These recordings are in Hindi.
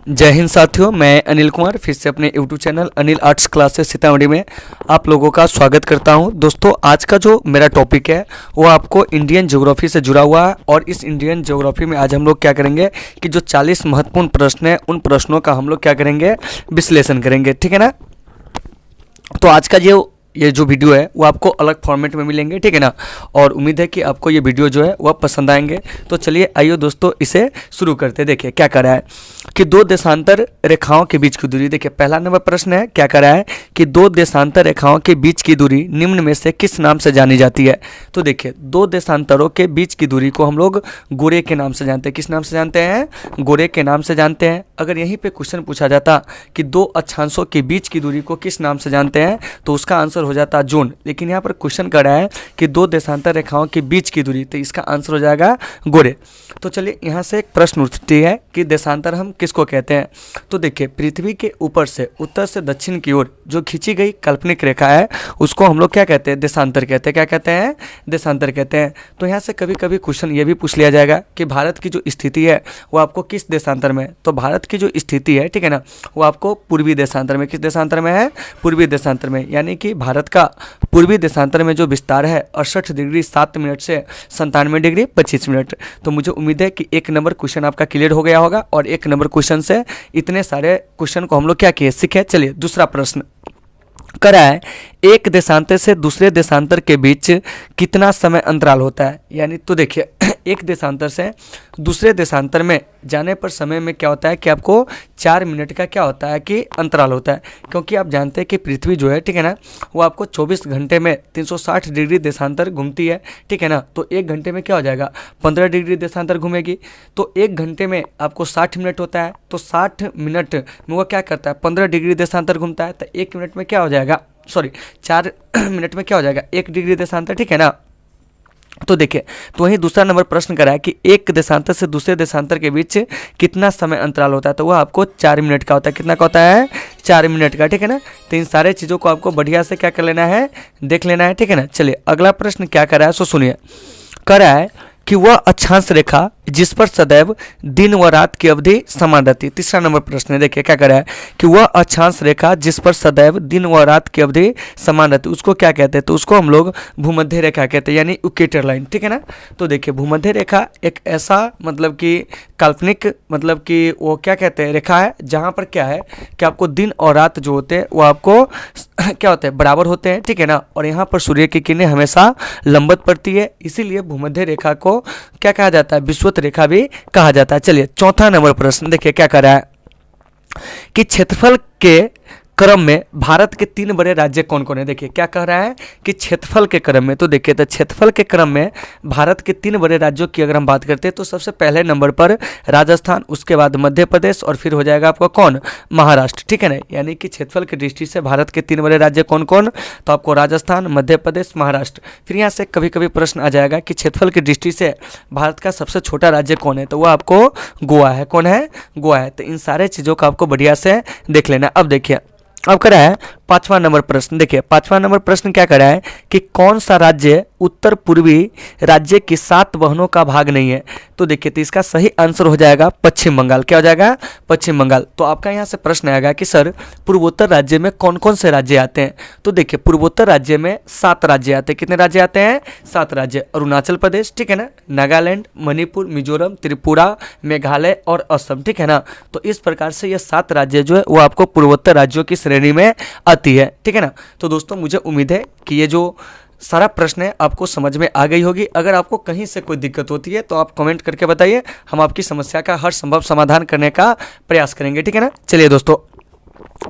जय हिंद साथियों, मैं अनिल कुमार फिर से अपने YouTube channel Anil arts classes Sitamarhi में आप लोगों का स्वागत करता हूं। दोस्तों, आज का जो मेरा टॉपिक है वो आपको इंडियन ज्योग्राफी से जुड़ा हुआ है और इस इंडियन ज्योग्राफी में आज हम लोग क्या करेंगे कि जो 40 महत्वपूर्ण प्रश्न हैं उन प्रश्नों का हम लोग क्या करेंगे, विश्लेषण करेंगे। ठीक है ना। तो आज का ये जो वीडियो है वो आपको अलग फॉर्मेट में मिलेंगे, ठीक है ना। और उम्मीद है कि आपको ये वीडियो जो है वह पसंद आएंगे। तो चलिए आइए दोस्तों, इसे शुरू करते। देखिए क्या कर रहा है कि दो देशांतर रेखाओं के बीच की दूरी। देखिए पहला नंबर प्रश्न है, क्या कर रहा है कि दो देशांतर रेखाओं के बीच की दूरी निम्न में से किस नाम से जानी जाती है। तो देखिए दो देशांतरों के बीच की दूरी को हम लोग गोरे के नाम से जानते हैं। किस नाम से जानते हैं? गोरे के नाम से जानते हैं। अगर यहीं पे क्वेश्चन पूछा जाता कि दो अक्षांशों के बीच की दूरी को किस नाम से जानते हैं तो उसका आंसर हो जाता जोन। लेकिन यहाँ पर क्वेश्चन कर रहा है कि दो देशांतर रेखाओं के बीच की दूरी, तो इसका आंसर हो जाएगा गोरे। तो चलिए यहाँ से एक प्रश्न उठती है कि देशांतर हम किसको कहते हैं। तो देखिए पृथ्वी के ऊपर से उत्तर से दक्षिण की ओर जो खींची गई काल्पनिक रेखा है उसको हम लोग क्या कहते हैं? देशांतर कहते हैं। क्या कहते हैं? देशांतर कहते हैं। तो यहाँ से कभी कभी क्वेश्चन ये भी पूछ लिया जाएगा कि भारत की जो स्थिति है वो आपको किस देशांतर में है। तो भारत की जो स्थिति है, ठीक है ना, वो आपको पूर्वी देशांतर में। किस देशांतर में है? पूर्वी देशांतर में। यानी कि भारत का पूर्वी देशांतर में जो विस्तार है 68 डिग्री 7 मिनट से 97 डिग्री 25 मिनट। तो मुझे उम्मीद है कि एक नंबर क्वेश्चन आपका क्लियर हो गया होगा और एक नंबर क्वेश्चन से इतने सारे क्वेश्चन को हम लोग क्या किए, सीखे। चलिए दूसरा प्रश्न करा है, एक देशांतर से दूसरे देशांतर के बीच कितना समय अंतराल होता है। यानी तो देखिए एक देशांतर से दूसरे देशांतर में जाने पर समय में क्या होता है कि आपको 4 मिनट का क्या होता है कि अंतराल होता है। क्योंकि आप जानते हैं कि पृथ्वी जो है, ठीक है ना, वो आपको 24 घंटे में 360 डिग्री देशांतर घूमती है, ठीक है ना। तो एक घंटे में क्या हो जाएगा, 15 डिग्री देशांतर घूमेगी। तो एक घंटे में आपको 60 मिनट होता है। तो 60 मिनट में वो क्या करता है, 15 डिग्री देशांतर घूमता है। तो एक मिनट में क्या हो जाएगा, सॉरी 4 मिनट में क्या हो जाएगा, 1 डिग्री देशांतर, ठीक है ना। तो देखिए तो वहीं दूसरा नंबर प्रश्न करा है कि एक देशांतर से दूसरे देशांतर के बीच कितना समय अंतराल होता है। तो वह आपको 4 मिनट का होता है। कितना का होता है? 4 मिनट का, ठीक है ना। तो इन सारे चीज़ों को आपको बढ़िया से क्या कर लेना है, देख लेना है, ठीक है ना। चलिए अगला प्रश्न क्या करा है सो सुनिए। करा है कि वह अक्षांश रेखा जिस पर सदैव दिन व रात की अवधि समान रहती है। तीसरा नंबर प्रश्न है, देखिए क्या करा है कि वह अक्षांश रेखा जिस पर सदैव दिन व रात की अवधि समान रहती है उसको क्या कहते हैं। तो उसको हम लोग भूमध्य रेखा कहते हैं, यानी इक्वेटर लाइन, ठीक है ना। तो देखिए भूमध्य रेखा एक ऐसा मतलब कि काल्पनिक मतलब कि वो क्या कहते हैं, रेखा है जहाँ पर क्या है कि आपको दिन और रात जो होते हैं वो आपको क्या होते हैं, बराबर होते हैं, ठीक है ना। और यहाँ पर सूर्य की किरणें हमेशा लंबवत पड़ती है, इसीलिए भूमध्य रेखा को क्या कहा जाता है, विषुवत रेखा भी कहा जाता है। चलिए चौथा नंबर प्रश्न देखिए क्या कर रहा है कि क्षेत्रफल के क्रम में भारत के 3 बड़े राज्य कौन कौन है। देखिए क्या कह रहा है कि क्षेत्रफल के क्रम में। तो देखिए तो क्षेत्रफल के क्रम में भारत के 3 बड़े राज्यों की अगर हम बात करते हैं तो सबसे पहले नंबर पर राजस्थान, उसके बाद मध्य प्रदेश और फिर हो जाएगा आपका कौन, महाराष्ट्र, ठीक है ना। यानी कि क्षेत्रफल की दृष्टि से भारत के 3 बड़े राज्य कौन कौन, तो आपको राजस्थान, मध्य प्रदेश, महाराष्ट्र। फिर यहाँ से कभी कभी प्रश्न आ जाएगा कि क्षेत्रफल की दृष्टि से भारत का सबसे छोटा राज्य कौन है। तो वह आपको गोवा है। कौन है? गोवा है। तो इन सारे चीज़ों को आपको बढ़िया से देख लेना। अब देखिए अब करा है 5वां नंबर प्रश्न। देखिए 5वां नंबर प्रश्न क्या करा है कि कौन सा राज्य उत्तर पूर्वी राज्य की 7 बहनों का भाग नहीं है। तो देखिए तो इसका सही आंसर हो जाएगा पश्चिम बंगाल। क्या हो जाएगा? पश्चिम बंगाल। तो आपका यहाँ से प्रश्न आएगा कि सर पूर्वोत्तर राज्य में कौन कौन से राज्य आते हैं। तो देखिए पूर्वोत्तर राज्य में 7 राज्य आते हैं। कितने राज्य आते हैं? 7 राज्य। अरुणाचल प्रदेश, ठीक है ना, नागालैंड, मणिपुर, मिजोरम, त्रिपुरा, मेघालय और असम, ठीक है ना। तो इस प्रकार से ये 7 राज्य जो है वो आपको पूर्वोत्तर राज्यों की श्रेणी में आती है, ठीक है ना। तो दोस्तों मुझे उम्मीद है कि ये जो सारा प्रश्न है आपको समझ में आ गई होगी। अगर आपको कहीं से कोई दिक्कत होती है तो आप कमेंट करके बताइए, हम आपकी समस्या का हर संभव समाधान करने का प्रयास करेंगे, ठीक है ना। चलिए दोस्तों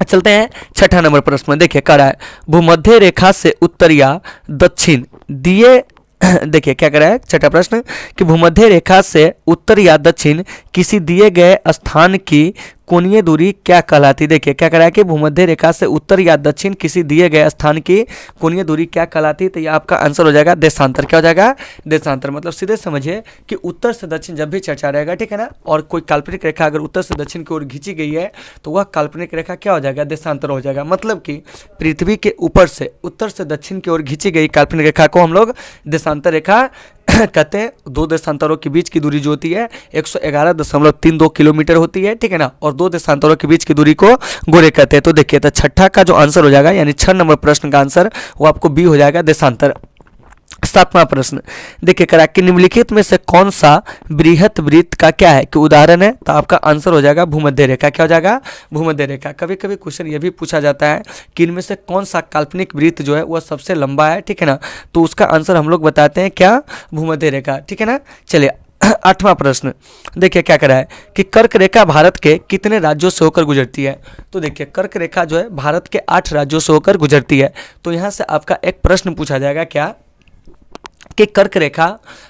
चलते हैं 6ठा नंबर प्रश्न। देखिए कह रहा है भूमध्य रेखा से उत्तर या दक्षिण दिए देखिए क्या कह रहा है 6ठा प्रश्न कि भूमध्य रेखा से उत्तर या दक्षिण किसी दिए गए स्थान की कोणीय दूरी क्या कहलाती। देखिए क्या कह रहा है कि भूमध्य रेखा से उत्तर या दक्षिण किसी दिए गए स्थान की कोणीय दूरी क्या कहलाती। तो ये आपका आंसर हो जाएगा देशांतर। क्या हो जाएगा? देशांतर। मतलब सीधे समझिए कि उत्तर से दक्षिण जब भी चर्चा रहेगा, ठीक है ना, और कोई काल्पनिक रेखा अगर उत्तर से दक्षिण की ओर खींची गई है तो वह काल्पनिक रेखा क्या हो जाएगा? देशांतर हो जाएगा। मतलब कि पृथ्वी के ऊपर से उत्तर से दक्षिण की ओर खींची गई काल्पनिक रेखा को हम लोग देशांतर रेखा कहते हैं दो देशांतरों के बीच की दूरी जो होती है 111.32 किलोमीटर होती है, ठीक है ना, और दो देशांतरों के बीच की दूरी को गोरे कहते हैं। तो देखिए, तो छठा का जो आंसर हो जाएगा यानी 6 नंबर प्रश्न का आंसर वो आपको बी हो जाएगा, देशांतर। सातवां प्रश्न देखिए, करा कि निम्नलिखित में से कौन सा बृहत वृत्त का क्या है कि उदाहरण है, तो आपका आंसर हो जाएगा भूमध्य रेखा। क्या हो जाएगा? भूमध्य रेखा। कभी कभी क्वेश्चन ये भी पूछा जाता है कि इनमें से कौन सा काल्पनिक वृत्त जो है वह सबसे लंबा है, ठीक है ना, तो उसका आंसर हम लोग बताते हैं क्या? भूमध्य रेखा, ठीक है ना। चलिए, आठवां प्रश्न देखिए क्या करा है कि कर्क रेखा भारत के कितने राज्यों से होकर गुजरती है। तो देखिए, कर्क रेखा जो है भारत के 8 राज्यों से होकर गुजरती है। तो यहाँ से आपका एक प्रश्न पूछा जाएगा क्या कि कर्क रेखा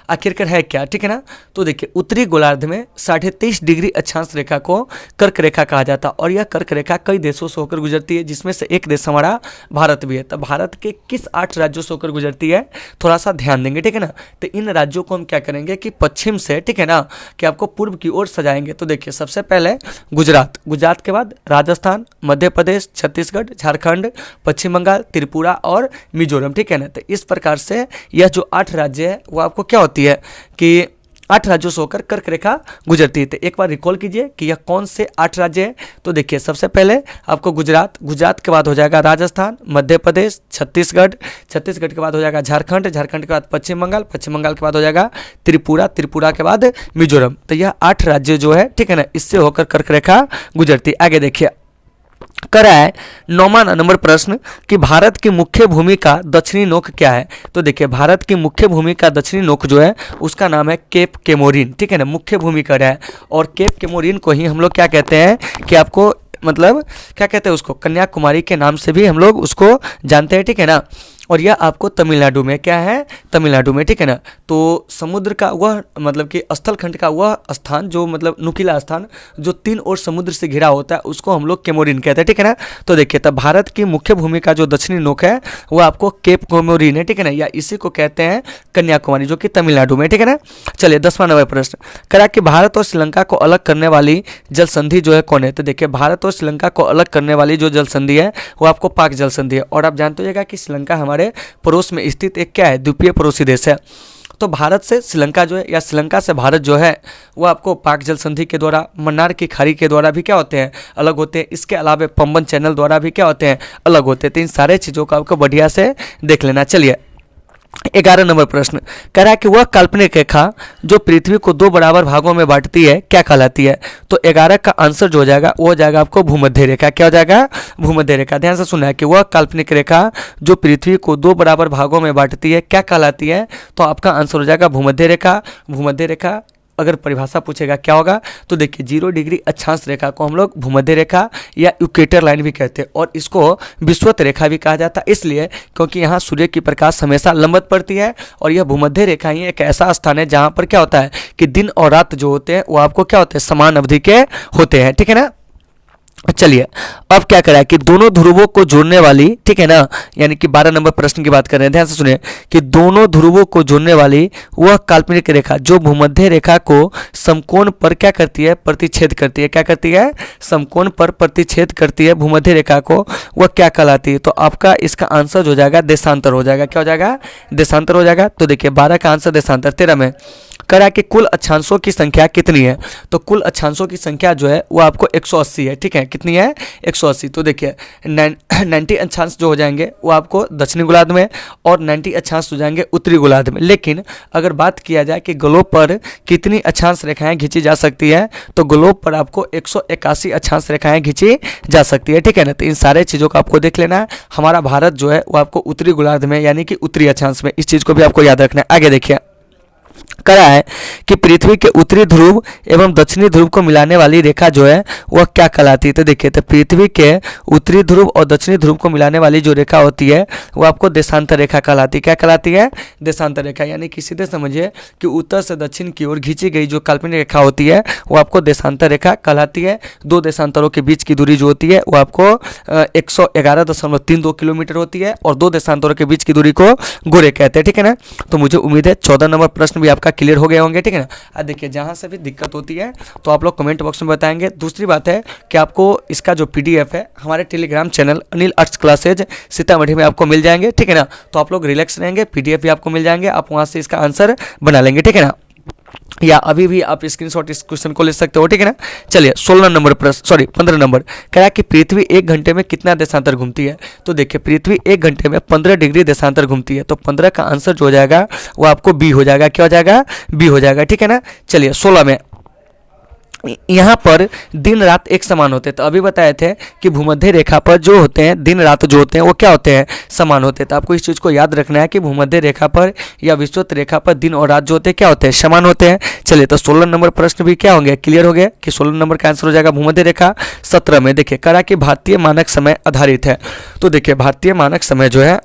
आखिरकार है क्या, ठीक है ना। तो देखिए, उत्तरी गोलार्ध में 23.5 डिग्री अक्षांश रेखा को कर्क रेखा कहा जाता है और यह कर्क रेखा कई देशों से होकर गुजरती है, जिसमें से एक देश हमारा भारत भी है। तो भारत के किस 8 राज्यों से होकर गुजरती है, थोड़ा सा ध्यान देंगे, ठीक है ना। तो इन राज्यों को हम क्या करेंगे कि पश्चिम से, ठीक है ना, कि आपको पूर्व की ओर सजाएंगे। तो देखिए, सबसे पहले गुजरात, गुजरात के बाद राजस्थान, मध्य प्रदेश, छत्तीसगढ़, झारखंड, पश्चिम बंगाल, त्रिपुरा और मिजोरम, ठीक है ना। तो इस प्रकार से यह जो 8 राज्य है वो आपको क्या होती है कि 8 राज्यों से होकर कर्क रेखा गुजरती है। तो एक बार रिकॉल कीजिए कि यह कौन से 8 राज्य है। तो देखिए, सबसे पहले आपको गुजरात, गुजरात के बाद हो जाएगा राजस्थान, मध्य प्रदेश, छत्तीसगढ़, छत्तीसगढ़ के बाद हो जाएगा झारखंड, झारखंड के बाद पश्चिम बंगाल, पश्चिम बंगाल के बाद हो जाएगा त्रिपुरा, त्रिपुरा के बाद मिजोरम। तो यह 8 राज्य जो है, ठीक है ना, इससे होकर कर्क रेखा गुजरती है। आगे देखिए, करा है 9वां नंबर प्रश्न कि भारत की मुख्य भूमि का दक्षिणी नोक क्या है। तो देखिए, भारत की मुख्य भूमि का दक्षिणी नोक जो है उसका नाम है केप केमोरिन, ठीक है ना, मुख्य भूमि का है। और केप केमोरिन को ही हम लोग क्या कहते हैं कि आपको मतलब क्या कहते हैं उसको, कन्याकुमारी के नाम से भी हम लोग उसको जानते हैं, ठीक है ना। और यह आपको तमिलनाडु में क्या है, तमिलनाडु में, ठीक है ना। तो समुद्र का वह मतलब कि स्थल खंड का वह स्थान जो मतलब नुकीला स्थान जो 3 ओर समुद्र से घिरा होता है उसको हम लोग केमोरिन कहते हैं, ठीक है ना। तो देखिए, तब भारत की मुख्य भूमि का जो दक्षिणी नोक है वह आपको केप केमोरिन है, ठीक है ना, या इसी को कहते हैं कन्याकुमारी जो कि तमिलनाडु में, ठीक है ना। चलिए, 10वां नंबर प्रश्न करा कि भारत और श्रीलंका को अलग करने वाली जल संधि जो है कौन है। तो देखिए, भारत और श्रीलंका को अलग करने वाली जो जल संधि है वो आपको पाक जल संधि है। और आप जानते होगा कि श्रीलंका हमारे पड़ोस में स्थित एक क्या है, द्वीपीय पड़ोसी देश है। तो भारत से श्रीलंका जो है या श्रीलंका से भारत जो है वो आपको पाक जल संधि के द्वारा, मन्नार की खाड़ी के द्वारा भी क्या होते हैं, अलग होते हैं। इसके अलावा पंबन चैनल द्वारा भी क्या होते हैं, अलग होते हैं। तो इन सारे चीज़ों को आपको बढ़िया से देख लेना। चलिए, 11 नंबर प्रश्न कह रहा है कि वह काल्पनिक रेखा जो पृथ्वी को 2 बराबर भागों में बांटती है क्या कहलाती है। तो 11 का आंसर जो हो जाएगा वो हो जाएगा आपको भूमध्य रेखा। क्या हो जाएगा? भूमध्य रेखा। ध्यान से सुनना है कि वह काल्पनिक रेखा जो पृथ्वी को 2 बराबर भागों में बांटती है क्या कहलाती है। तो आपका आंसर हो जाएगा भूमध्य रेखा। भूमध्य रेखा अगर परिभाषा पूछेगा क्या होगा तो देखिए 0 डिग्री अक्षांश रेखा को हम लोग भूमध्य रेखा या इक्वेटर लाइन भी कहते हैं और इसको विषुवत रेखा भी कहा जाता है, इसलिए क्योंकि यहाँ सूर्य की प्रकाश हमेशा लंबवत पड़ती है और यह भूमध्य रेखा ही एक ऐसा स्थान है जहाँ पर क्या होता है कि दिन और रात जो होते हैं वो आपको क्या होते हैं, समान अवधि के होते हैं। ठीक है ना। चलिए अब क्या करा है कि दोनों ध्रुवों को जोड़ने वाली, ठीक है ना, यानी कि 12 नंबर प्रश्न की बात कर रहे हैं, ध्यान से सुनिए कि दोनों ध्रुवों को जोड़ने वाली वह काल्पनिक रेखा जो भूमध्य रेखा को समकोण पर क्या करती है, प्रतिच्छेद करती है। क्या करती है? समकोण पर प्रतिच्छेद करती है भूमध्य रेखा को, वह क्या कहलाती है। तो आपका इसका आंसर हो जाएगा देशांतर हो जाएगा। क्या हो जाएगा? देशांतर हो जाएगा। तो देखिए 12 का आंसर देशांतर। 13 में करा कि कुल अक्षांशों की संख्या कितनी है। तो कुल अक्षांशों की संख्या जो है वो आपको 180 है। ठीक है, कितनी है? 180। तो देखिए 90 अक्षांश जो हो जाएंगे वो आपको दक्षिणी गोलार्ध में और 90 अक्षांश हो जाएंगे उत्तरी गोलार्ध में। लेकिन अगर बात किया जाए कि ग्लोब पर कितनी अक्षांश रेखाएं खींची जा सकती है तो ग्लोब पर आपको 181 अक्षांश रेखाएं खींची जा सकती है। ठीक है ना। तो इन सारे चीज़ों को आपको देख लेना है। हमारा भारत जो है वो आपको उत्तरी गोलार्ध में यानी कि उत्तरी अक्षांश में, इस चीज़ को भी आपको याद रखना है। आगे देखिए करा है कि पृथ्वी के उत्तरी ध्रुव एवं दक्षिणी ध्रुव को मिलाने वाली रेखा जो है वह क्या कहलाती है। तो देखिए तो पृथ्वी के उत्तरी ध्रुव और दक्षिणी ध्रुव को मिलाने वाली जो रेखा होती है वो आपको देशांतर रेखा कहलाती है। क्या कहलाती है? देशांतर रेखा। यानी कि सीधे समझिए कि उत्तर से दक्षिण की ओर खींची गई जो काल्पनिक रेखा होती है वो आपको देशांतर रेखा कहलाती है। 2 देशांतरों के बीच की दूरी जो होती है वो आपको 111.32 किलोमीटर होती है और 2 देशांतरों के बीच की दूरी को गोरे कहते हैं। ठीक है ना। तो मुझे उम्मीद है 14 नंबर प्रश्न भी भी आपका क्लियर हो गए होंगे, ठीक है ना। अब देखिए जहाँ से भी दिक्कत होती है तो आप लोग कमेंट बॉक्स में बताएंगे। दूसरी बात है कि आपको इसका जो PDF है हमारे Telegram channel Anil arts classes Sitamarhi में आपको मिल जाएंगे, ठीक है ना। तो आप लोग रिलैक्स रहेंगे, PDF भी आपको मिल जाएंगे, आप वहाँ से इसका आंसर बना लेंगे, ठीक है ना। या अभी भी आप स्क्रीनशॉट इस क्वेश्चन को ले सकते हो, ठीक है ना। चलिए 16 नंबर प्रश्न, सॉरी 15 नंबर, कह रहा कि पृथ्वी 1 घंटे में कितना देशांतर घूमती है। तो देखिए पृथ्वी 1 घंटे में 15 डिग्री देशांतर घूमती है, तो 15 का आंसर जो हो जाएगा वो आपको बी हो जाएगा। क्या हो जाएगा? बी हो जाएगा, ठीक है ना। चलिए 16 में, यहाँ पर दिन रात एक समान होते हैं। तो अभी बताए थे कि भूमध्य रेखा पर जो होते हैं दिन रात जो होते हैं वो क्या होते हैं? समान होते हैं। तो आपको इस चीज़ को याद रखना है कि भूमध्य रेखा पर या विषुवत रेखा पर दिन और रात जो होते हैं क्या होते हैं? समान होते हैं। चलिए तो 16 नंबर प्रश्न भी क्या होंगे? क्लियर हो गया कि 16 नंबर का आंसर हो जाएगा भूमध्य रेखा। 17 में देखिए करा कि भारतीय मानक समय आधारित है। तो देखिए भारतीय मानक समय जो है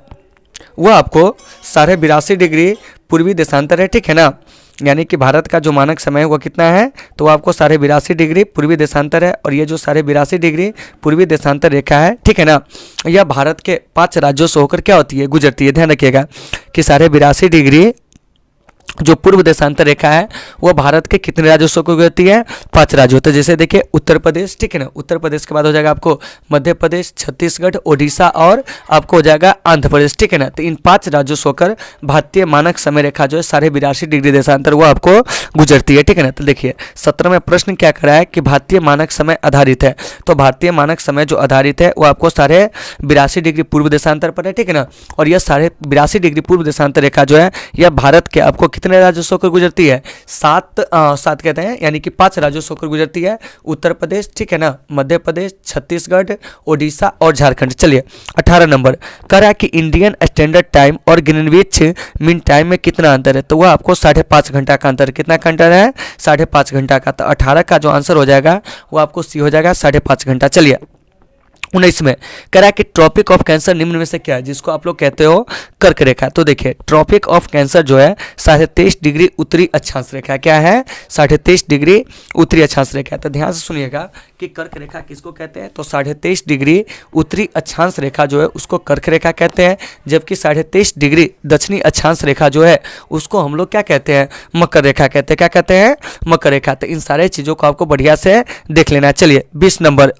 वो आपको 82.5 डिग्री पूर्वी देशांतर है, ठीक है ना। यानी कि भारत का जो मानक समय है वो कितना है? तो आपको 82.5 डिग्री पूर्वी देशांतर है। और ये जो 82.5 डिग्री पूर्वी देशांतर रेखा है, ठीक है ना, यह भारत के 5 राज्यों से होकर क्या होती है? गुजरती है। ध्यान रखिएगा कि 82.5 डिग्री जो पूर्व देशांतर रेखा है वो भारत के कितने राज्यों से गुजरती है? 5 राज्यों। तो जैसे देखिए उत्तर प्रदेश, ठीक है ना, उत्तर प्रदेश के बाद हो जाएगा आपको मध्य प्रदेश, छत्तीसगढ़, ओडिशा और आपको हो जाएगा आंध्र प्रदेश, ठीक है ना। तो इन 5 राज्यों से होकर भारतीय मानक समय रेखा जो है 82.5 डिग्री देशांतर वो आपको गुजरती है, ठीक है ना। तो देखिए 17 में प्रश्न क्या करा है कि भारतीय मानक समय आधारित है। तो भारतीय मानक समय जो आधारित है वो आपको 82.5 डिग्री पूर्व देशांतर पर है, ठीक है ना। और यह 82.5 डिग्री पूर्व देशांतर रेखा जो है यह भारत के आपको कितने राज्यों से होकर गुजरती है? 7 कहते हैं, यानी कि 5 राज्यों से होकर गुजरती है। उत्तर प्रदेश, ठीक है ना, मध्य प्रदेश, छत्तीसगढ़, ओडिशा और झारखंड। चलिए 18 नंबर कह रहा है कि इंडियन स्टैंडर्ड टाइम और ग्रीनविच मीन टाइम में कितना अंतर है। तो वह आपको 5.5 घंटा का अंतर, कितना का अंतर है? 5.5 घंटा का। तो 18 का जो आंसर हो जाएगा वो आपको सी हो जाएगा 5.5 घंटा। चलिए 19 में कह रहा है कि ट्रॉपिक ऑफ कैंसर निम्न में से क्या है? जिसको आप लोग कहते हो कर्क रेखा। तो देखिए ट्रॉपिक ऑफ कैंसर जो है 23.5 डिग्री उत्तरी अक्षांश रेखा। क्या है? 23.5 डिग्री उत्तरी अक्षांश रेखा। तो ध्यान से सुनिएगा कि कर्क रेखा किसको कहते हैं? तो 23.5 डिग्री उत्तरी अक्षांश रेखा जो है उसको कर्क रेखा कहते हैं, जबकि 23.5 डिग्री दक्षिणी अक्षांश रेखा जो है उसको हम लोग क्या कहते हैं? मकर रेखा कहते हैं। क्या कहते हैं? मकर रेखा। तो इन सारे चीज़ों को आपको बढ़िया से देख लेना है। चलिए 20 नंबर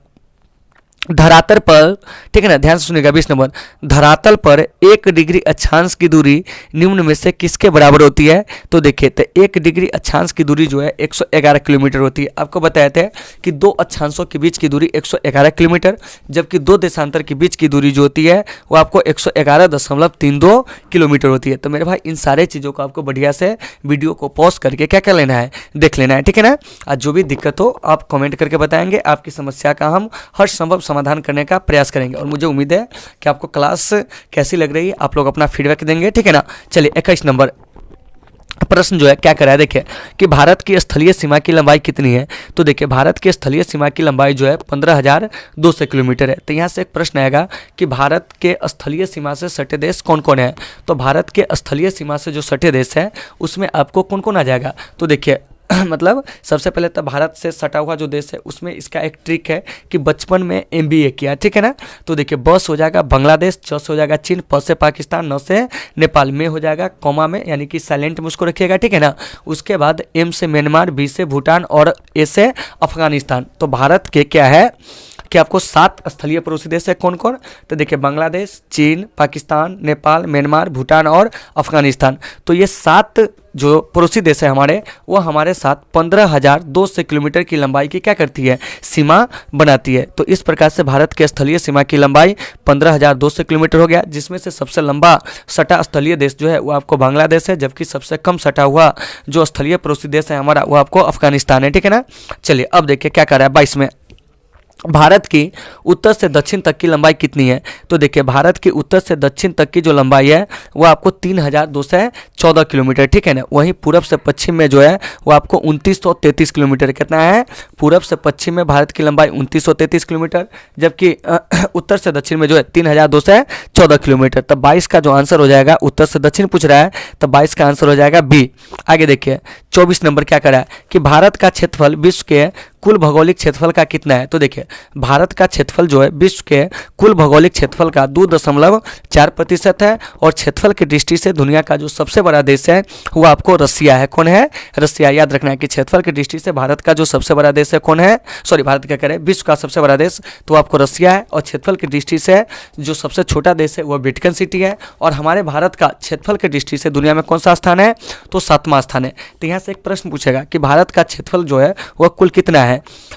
धरातल पर, ठीक है ना, ध्यान से सुनिएगा। 20 नंबर धरातल पर 1 डिग्री अक्षांश की दूरी निम्न में से किसके बराबर होती है? तो देखिए तो 1 डिग्री अक्षांश की दूरी जो है 111 किलोमीटर होती है। आपको बताया था कि 2 अक्षांशों के बीच की दूरी 111 किलोमीटर, जबकि 2 देशांतर के बीच की दूरी जो होती है वो आपको 111.32 किलोमीटर होती है। तो मेरे भाई इन सारे चीज़ों को आपको बढ़िया से वीडियो को पॉज करके क्या कर लेना है? देख लेना है, ठीक है ना। आज जो भी दिक्कत हो आप कमेंट करके बताएंगे, आपकी समस्या का हम हर संभव समाधान करने का प्रयास करेंगे। और मुझे उम्मीद है कि आपको क्लास कैसी लग रही है, आप लोग अपना फीडबैक देंगे, ठीक है ना। चलिए 21 नंबर प्रश्न जो है क्या करा है? देखिए कि भारत की स्थलीय सीमा की लंबाई कितनी है। तो देखिए भारत की स्थलीय सीमा की लंबाई जो है 15,200 किलोमीटर है। तो यहाँ से एक प्रश्न आएगा कि भारत के स्थलीय सीमा से सटे देश कौन कौन है। तो भारत के स्थलीय सीमा से जो सटे देश है उसमें आपको कौन कौन आ जाएगा? तो देखिए मतलब सबसे पहले तो भारत से सटा हुआ जो देश है उसमें इसका एक ट्रिक है कि बचपन में MBA किया, ठीक है ना। तो देखिए ब से हो जाएगा बांग्लादेश, च से हो जाएगा चीन, प से पाकिस्तान, न से नेपाल, में हो जाएगा कॉमा में, यानी कि साइलेंट में उसको रखिएगा, ठीक है ना। उसके बाद M से म्यांमार, B से भूटान और A से अफगानिस्तान। तो भारत के क्या है कि आपको 7 स्थलीय पड़ोसी देश है। कौन कौन? तो देखिए बांग्लादेश, चीन, पाकिस्तान, नेपाल, म्यांमार, भूटान और अफगानिस्तान। तो ये 7 जो पड़ोसी देश है हमारे वो हमारे साथ 15,200 किलोमीटर की लंबाई की क्या करती है? सीमा बनाती है। तो इस प्रकार से भारत के स्थलीय सीमा की लंबाई 15,200 किलोमीटर हो गया, जिसमें से सबसे लंबा सटा स्थलीय देश जो है वो आपको बांग्लादेश है, जबकि सबसे कम सटा हुआ जो स्थलीय पड़ोसी देश है हमारा वो आपको अफगानिस्तान है, ठीक है ना। चलिए अब देखिए क्या कर रहा है 22 में, भारत की उत्तर से दक्षिण तक की लंबाई कितनी है। तो देखिए भारत की उत्तर से दक्षिण तक की जो लंबाई है वो आपको 3,214 किलोमीटर, ठीक है ना। वहीं पूरब से पश्चिम में जो है वो आपको 2,933 किलोमीटर। कितना है? पूरब से पश्चिम में भारत की लंबाई 2,933 किलोमीटर, जबकि उत्तर से दक्षिण में जो है 3,214 किलोमीटर। तब 22 का जो आंसर हो जाएगा, उत्तर से दक्षिण पूछ रहा है तो 22 का आंसर हो जाएगा बी। आगे देखिए 24 नंबर क्या करा है कि भारत का क्षेत्रफल विश्व के कुल भौगोलिक क्षेत्रफल का कितना है। तो देखिए भारत का क्षेत्रफल जो है विश्व के कुल भौगोलिक क्षेत्रफल का 2.4% है और क्षेत्रफल की दृष्टि से दुनिया का जो सबसे बड़ा देश है वो आपको रसिया है। कौन है? रसिया। याद रखना है कि क्षेत्रफल की दृष्टि से भारत का जो सबसे बड़ा देश है कौन है, सॉरी भारत क्या करें, विश्व का सबसे बड़ा देश तो आपको रसिया है। और क्षेत्रफल की दृष्टि से जो सबसे छोटा देश है वो वेटिकन सिटी है। और हमारे भारत का क्षेत्रफल की दृष्टि से दुनिया में कौन सा स्थान है, तो 7वां स्थान है। तो यहाँ से एक प्रश्न पूछेगा कि भारत का क्षेत्रफल जो है वह कुल कितना है।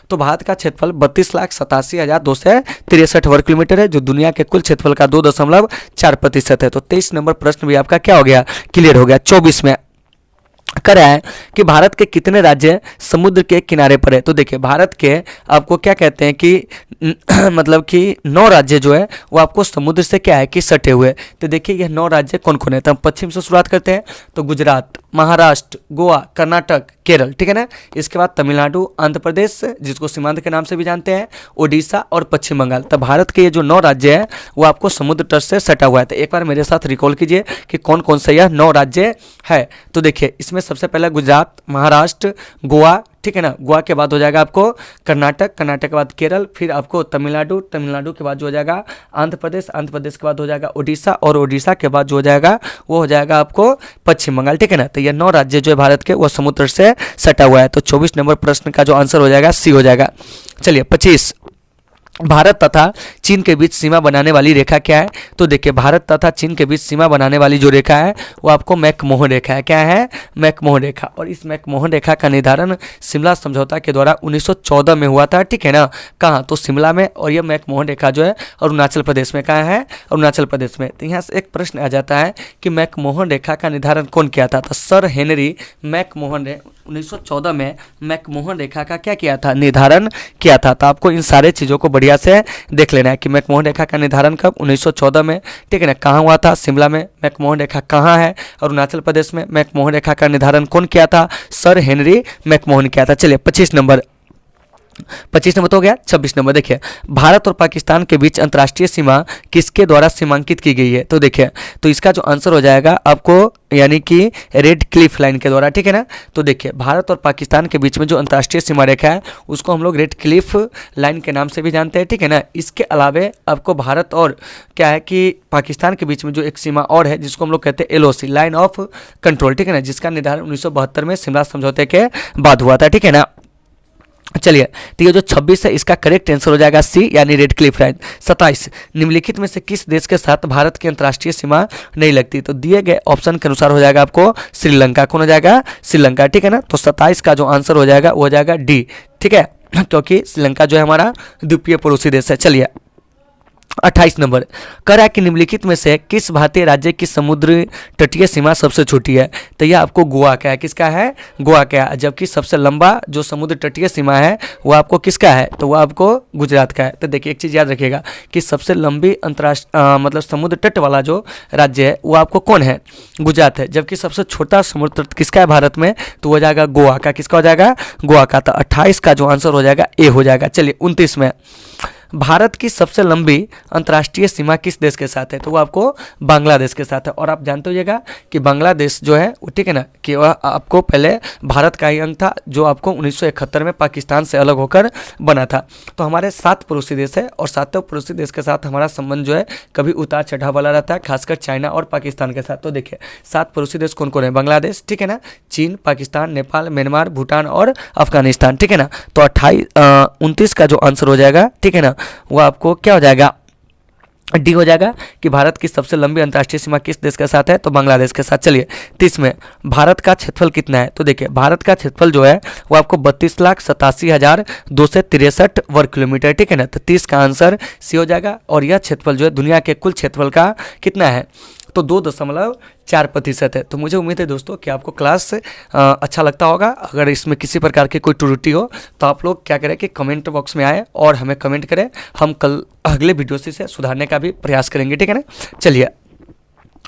तो भारत का क्षेत्रफल 32,87,263 वर्ग किलोमीटर है जो दुनिया के कुल क्षेत्रफल का 2.4% है। तो 23 नंबर प्रश्न भी आपका क्या हो गया, क्लियर हो गया। 24 में करा है कि भारत के कितने राज्य समुद्र के किनारे पर है। तो देखिए भारत के आपको क्या कहते हैं कि मतलब कि 9 राज्य जो है वो आपको समुद्र से क्या है कि सटे हुए। तो देखिए यह 9 राज्य कौन कौन है। तो हम पश्चिम से शुरुआत करते हैं तो गुजरात, महाराष्ट्र, गोवा, कर्नाटक, केरल, ठीक है ना। इसके बाद तमिलनाडु, आंध्र प्रदेश जिसको सीमांत के नाम से भी जानते हैं, ओडिशा और पश्चिम बंगाल। तो भारत के ये जो 9 राज्य है वो आपको समुद्र तट से सटा हुआ है। तो एक बार मेरे साथ रिकॉल कीजिए कि कौन कौन सा यह 9 राज्य है। तो देखिए इसमें सबसे पहले गुजरात, महाराष्ट्र, गोवा, ठीक है ना। गोवा के बाद हो जाएगा आपको कर्नाटक, कर्नाटक के बाद केरल, फिर आपको तमिलनाडु, तमिलनाडु के बाद जो हो जाएगा आंध्र प्रदेश, आंध्र प्रदेश के बाद हो जाएगा ओडिशा और ओडिशा के बाद जो हो जाएगा वो हो जाएगा आपको पश्चिम बंगाल, ठीक है ना। तो ये 9 राज्य जो है भारत के वो समुद्र से सटा हुआ है। तो 24 नंबर प्रश्न का जो आंसर हो जाएगा सी हो जाएगा। चलिए 25, भारत तथा चीन के बीच सीमा बनाने वाली रेखा क्या है। तो देखिए भारत तथा चीन के बीच सीमा बनाने वाली जो रेखा है वो आपको मैकमोहन रेखा है। क्या है? मैकमोहन रेखा। और इस मैकमोहन रेखा का निर्धारण शिमला समझौता के द्वारा 1914 में हुआ था, ठीक है ना। कहाँ? तो शिमला में। और यह मैकमोहन रेखा जो है अरुणाचल प्रदेश में, कहाँ है? अरुणाचल प्रदेश में। तो यहाँ से एक प्रश्न आ जाता है कि मैकमोहन रेखा का निर्धारण कौन किया था। तो सर हेनरी मैकमोहन ने 1914 में मैकमोहन रेखा का क्या किया था, निर्धारण किया था। तो आपको इन सारे चीज़ों को बढ़िया से देख लेना है कि मैकमोहन रेखा का निर्धारण कब, 1914 में, ठीक है ना। कहाँ हुआ था? शिमला में। मैकमोहन रेखा कहाँ है? अरुणाचल प्रदेश में। मैकमोहन रेखा का निर्धारण कौन किया था? सर हेनरी मैकमोहन किया था। चलिए 25 नंबर तो हो गया। 26 नंबर देखिए भारत और पाकिस्तान के बीच अंतर्राष्ट्रीय सीमा किसके द्वारा सीमांकित की गई है। तो देखिए तो इसका जो आंसर हो जाएगा आपको यानी कि रेड क्लिफ लाइन के द्वारा, ठीक है ना। तो देखिए भारत और पाकिस्तान के बीच में जो अंतर्राष्ट्रीय सीमा रेखा है उसको हम लोग रेड क्लिफ लाइन के नाम से भी जानते हैं, ठीक है ना। इसके अलावे आपको भारत और क्या है कि पाकिस्तान के बीच में जो एक सीमा और है जिसको हम लोग कहते हैं LOC लाइन ऑफ कंट्रोल, ठीक है ना, जिसका निर्धारण 1972 में शिमला समझौते के बाद हुआ था, ठीक है ना। चलिए तो ये जो 26 है इसका करेक्ट आंसर हो जाएगा सी यानी रेड क्लिफ लाइन। 27 निम्नलिखित में से किस देश के साथ भारत की अंतर्राष्ट्रीय सीमा नहीं लगती। तो दिए गए ऑप्शन के अनुसार हो जाएगा आपको श्रीलंका। कौन हो जाएगा? श्रीलंका, ठीक है ना। तो 27 का जो आंसर हो जाएगा वो हो जाएगा डी, ठीक है, क्योंकि श्रीलंका जो है हमारा द्वीपीय पड़ोसी देश है। चलिए 28 नंबर कह रहा है कि निम्नलिखित में से किस भारतीय राज्य की समुद्र तटीय सीमा सबसे छोटी है। तो यह आपको गोवा का है। किसका है? गोवा का है। जबकि सबसे लंबा जो समुद्र तटीय सीमा है वो आपको किसका है? तो वो आपको गुजरात का है। तो देखिए एक चीज़ याद रखिएगा कि सबसे लंबी अंतर्राष्ट्रीय मतलब समुद्र तट वाला जो राज्य है वो आपको कौन है? गुजरात है। जबकि सबसे छोटा समुद्र तट किसका है भारत में? तो हो जाएगा गोवा का। किसका हो जाएगा? गोवा का। तो 28 का जो आंसर हो जाएगा ए हो जाएगा। चलिए 29 में भारत की सबसे लंबी अंतर्राष्ट्रीय सीमा किस देश के साथ है। तो वो आपको बांग्लादेश के साथ है। और आप जानते होइएगा कि बांग्लादेश जो है वो, ठीक है ना, कि वह आपको पहले भारत का ही अंग था जो आपको 1971 में पाकिस्तान से अलग होकर बना था। तो हमारे 7 पड़ोसी देश है और 7 पड़ोसी देश के साथ हमारा संबंध जो है कभी उतार चढ़ाव वाला रहता है, खासकर चाइना और पाकिस्तान के साथ। तो देखिए 7 पड़ोसी देश कौन कौन है? बांग्लादेश, ठीक है ना, चीन, पाकिस्तान, नेपाल, म्यांमार, भूटान और अफगानिस्तान, ठीक है ना। तो 29 का जो आंसर हो जाएगा, ठीक है ना, वो आपको क्या हो जाएगा? डी हो जाएगा कि भारत की सबसे लंबी अंतर्राष्ट्रीय सीमा किस देश के साथ है? तो बांग्लादेश के साथ। चलिए 30 में भारत का क्षेत्रफल कितना है। तो देखिए भारत का क्षेत्रफल जो है वो आपको 32,87,263 वर्ग किलोमीटर, ठीक है ना। तो 30 का आंसर सी हो जाएगा। और यह क्षेत्रफल जो है दुनिया के कुल क्षेत्रफल का कितना है? तो 2.4% है। तो मुझे उम्मीद है दोस्तों कि आपको क्लास अच्छा लगता होगा। अगर इसमें किसी प्रकार की कोई त्रुटि हो तो आप लोग क्या करें कि कमेंट बॉक्स में आए और हमें कमेंट करें। हम कल अगले वीडियो से सुधारने का भी प्रयास करेंगे, ठीक है ना। चलिए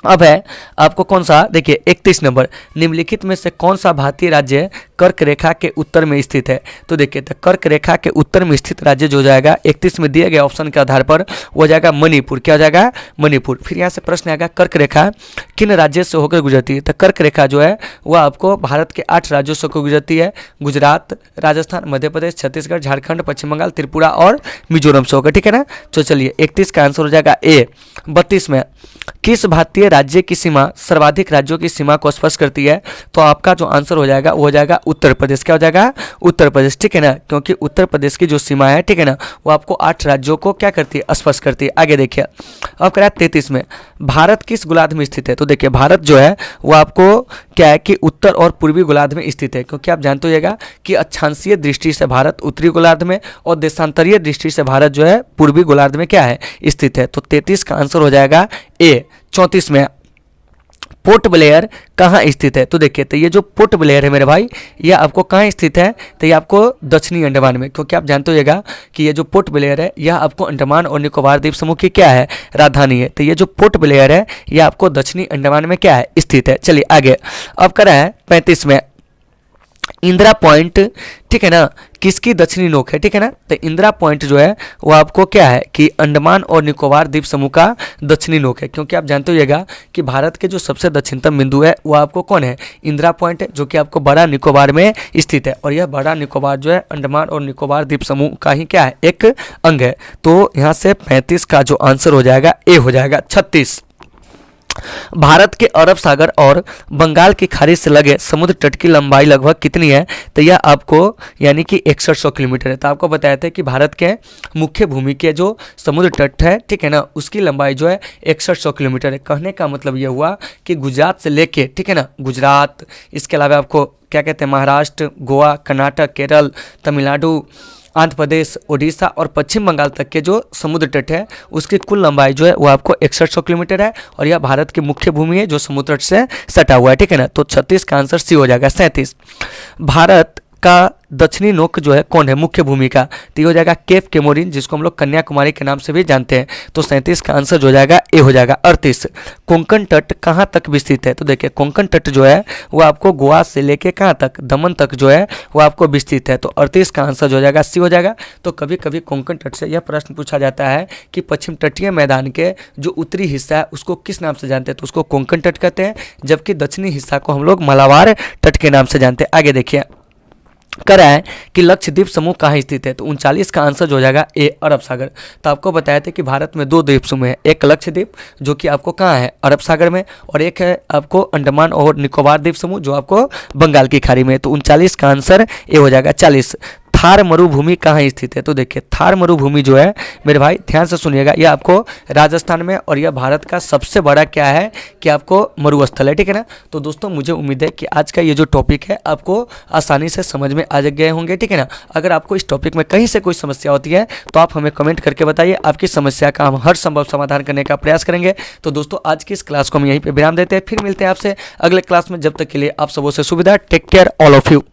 अब है आपको कौन सा, देखिए 31 नंबर, निम्नलिखित में से कौन सा भारतीय राज्य कर्क रेखा के उत्तर में स्थित है। तो देखिए तो कर्क रेखा के उत्तर में स्थित राज्य जो हो जाएगा 31 में दिए गए ऑप्शन के आधार पर वो हो जाएगा मणिपुर। क्या हो जाएगा, मणिपुर। फिर यहाँ से प्रश्न आएगा कर्क रेखा किन राज्य से होकर गुजरती है। तो कर्क रेखा जो है वह आपको भारत के 8 राज्यों से होकर गुजरती है, गुजरात, राजस्थान, मध्य प्रदेश, छत्तीसगढ़, झारखंड, पश्चिम बंगाल, त्रिपुरा और मिजोरम से होकर, ठीक है ना। तो चलिए 31 का आंसर हो जाएगा ए। 32 में किस भारतीय राज्य की सीमा सर्वाधिक राज्यों की सीमा को स्पर्श करती है। तो आपका जो आंसर हो जाएगा वो हो जाएगा उत्तर प्रदेश। क्या हो जाएगा, उत्तर प्रदेश, ठीक है ना, क्योंकि उत्तर प्रदेश की जो सीमा है, ठीक है ना, वो आपको 8 राज्यों को क्या करती है, स्पर्श करती है। आगे देखिए अब करा 33 में भारत किस गोलार्ध में स्थित है। तो देखिए भारत जो है वो आपको क्या है कि उत्तर और पूर्वी गोलार्ध में स्थित है, क्योंकि आप जानते होइएगा कि अक्षांशीय दृष्टि से भारत उत्तरी गोलार्ध में और देशांतरीय दृष्टि से भारत जो है पूर्वी गोलार्ध में क्या है, स्थित है। तो 33 का आंसर हो जाएगा ए। 34 में पोर्ट ब्लेयर कहाँ स्थित है। तो देखिए तो ये जो पोर्ट ब्लेयर है मेरे भाई, ये आपको कहाँ स्थित है। तो ये आपको दक्षिणी अंडमान में, क्योंकि आप जानते होइएगा कि ये जो पोर्ट ब्लेयर है यह आपको अंडमान और निकोबार द्वीप समूह की क्या है, राजधानी है। तो ये जो पोर्ट ब्लेयर है यह आपको दक्षिणी अंडमान में क्या है, स्थित है। चलिए आगे अब करा है 35 में इंदिरा पॉइंट, ठीक है ना, किसकी दक्षिणी नोक है, ठीक है ना। तो इंदिरा पॉइंट जो है वो आपको क्या है कि अंडमान और निकोबार द्वीप समूह का दक्षिणी नोक है, क्योंकि आप जानते होइएगा कि भारत के जो सबसे दक्षिणतम बिंदु है वो आपको कौन है, इंदिरा पॉइंट है, जो कि आपको बड़ा निकोबार में स्थित है। और यह बड़ा निकोबार जो है अंडमान और निकोबार द्वीप समूह का ही क्या है, एक अंग है। तो यहाँ से 35 का जो आंसर हो जाएगा ए हो जाएगा। 36 भारत के अरब सागर और बंगाल की खाड़ी से लगे समुद्र तट की लंबाई लगभग कितनी है। तो यह आपको यानी कि 6100 किलोमीटर है। तो आपको बताया था कि भारत के मुख्य भूमि के जो समुद्र तट है, ठीक है ना, उसकी लंबाई जो है 6100 किलोमीटर है। कहने का मतलब यह हुआ कि गुजरात से लेके, ठीक है ना, गुजरात, इसके अलावा आपको क्या कहते हैं, महाराष्ट्र, गोवा, कर्नाटक, केरल, तमिलनाडु, आंध्र प्रदेश, उड़ीसा और पश्चिम बंगाल तक के जो समुद्र तट है उसकी कुल लंबाई जो है वो आपको 6100 किलोमीटर है। और यह भारत की मुख्य भूमि है जो समुद्र तट से सटा हुआ है, ठीक है ना। तो 36 का आंसर सी हो जाएगा। 37 भारत का दक्षिणी नोक जो है कौन है, मुख्य भूमि का। तो ये हो जाएगा केप केमोरिन, जिसको हम लोग कन्याकुमारी के नाम से भी जानते हैं। तो 37 का आंसर जो हो जाएगा ए हो जाएगा। 38 कोंकण तट कहाँ तक विस्तृत है। तो देखिए कोंकण तट जो है वो आपको गोवा से लेके कहाँ तक, दमन तक जो है वो आपको विस्तृत है। तो 38 का आंसर जो हो जाएगा सी हो जाएगा। तो कभी कभी कोंकण तट से यह प्रश्न पूछा जाता है कि पश्चिम तटीय मैदान के जो उत्तरी हिस्सा है उसको किस नाम से जानते हैं। तो उसको कोंकण तट कहते हैं, जबकि दक्षिणी हिस्सा को हम लोग मलाबार तट के नाम से जानते हैं। आगे देखिए करा है कि लक्षद्वीप समूह कहाँ स्थित है। तो 39 का आंसर जो हो जाएगा ए, अरब सागर। तो आपको बताया था कि भारत में 2 द्वीप समूह है, एक लक्षद्वीप जो कि आपको कहाँ है, अरब सागर में, और एक है आपको अंडमान और निकोबार द्वीप समूह जो आपको बंगाल की खाड़ी में है। तो 39 का आंसर ए हो जाएगा। 40 थार मरुभूमि कहाँ स्थित है। तो देखिए थार मरुभूमि जो है मेरे भाई ध्यान से सुनिएगा, यह आपको राजस्थान में, और यह भारत का सबसे बड़ा क्या है कि आपको मरुस्थल है, ठीक है ना। तो दोस्तों मुझे उम्मीद है कि आज का ये जो टॉपिक है आपको आसानी से समझ में आ गए होंगे, ठीक है ना। अगर आपको इस टॉपिक में कहीं से कोई समस्या होती है तो आप हमें कमेंट करके बताइए, आपकी समस्या का हम हर संभव समाधान करने का प्रयास करेंगे। तो दोस्तों आज की इस क्लास को हम यहीं पर विराम देते हैं, फिर मिलते हैं आपसे अगले क्लास में। जब तक के लिए आप सबों से सुविधा, take care all of you.